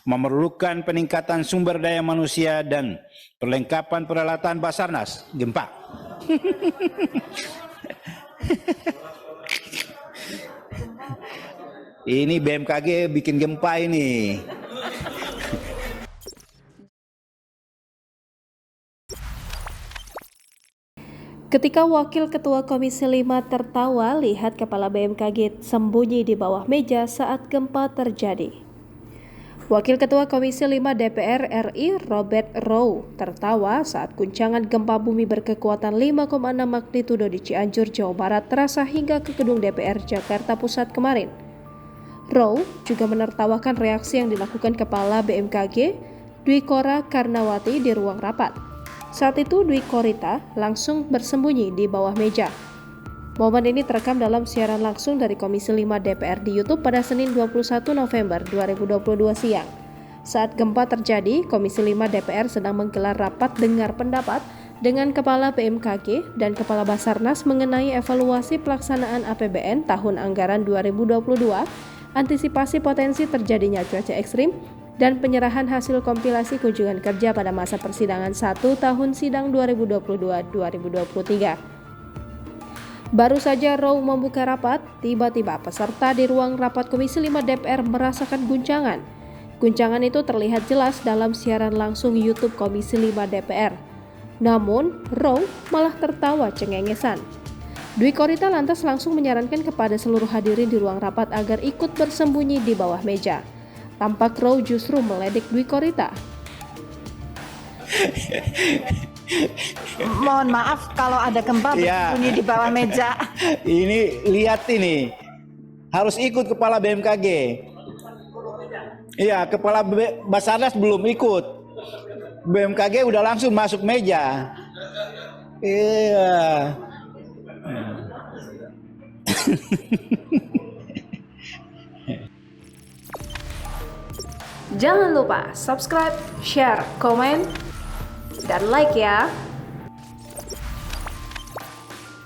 memerlukan peningkatan sumber daya manusia dan perlengkapan peralatan Basarnas gempa. Ini BMKG bikin gempa ini. Ketika Wakil Ketua Komisi 5 tertawa lihat Kepala BMKG sembunyi di bawah meja saat gempa terjadi. Wakil Ketua Komisi 5 DPR RI Robert Rowe tertawa saat guncangan gempa bumi berkekuatan 5,6 magnitudo di Cianjur, Jawa Barat terasa hingga ke gedung DPR Jakarta Pusat kemarin. Rowe juga menertawakan reaksi yang dilakukan Kepala BMKG Dwi Korita Karnawati di ruang rapat. Saat itu Dwi Korita langsung bersembunyi di bawah meja. Momen ini terekam dalam siaran langsung dari Komisi 5 DPR di YouTube pada Senin 21 November 2022 siang. Saat gempa terjadi, Komisi 5 DPR sedang menggelar rapat dengar pendapat dengan Kepala BMKG dan Kepala Basarnas mengenai evaluasi pelaksanaan APBN tahun anggaran 2022, antisipasi potensi terjadinya cuaca ekstrim, dan penyerahan hasil kompilasi kunjungan kerja pada masa persidangan 1 tahun sidang 2022-2023. Baru saja Rowe membuka rapat, tiba-tiba peserta di ruang rapat Komisi 5 DPR merasakan guncangan. Guncangan itu terlihat jelas dalam siaran langsung YouTube Komisi 5 DPR. Namun, Rowe malah tertawa cengengesan. Dwi Korita lantas langsung menyarankan kepada seluruh hadirin di ruang rapat agar ikut bersembunyi di bawah meja. Tampak Rowe justru meledek Dwi Korita. Mohon maaf kalau ada gempa bersembunyi di bawah meja. Ini lihat ini, harus ikut Kepala BMKG. Iya, Kepala Basarnas belum ikut. BMKG udah langsung masuk meja. Iya. Jangan lupa subscribe, share, komen, dan like ya.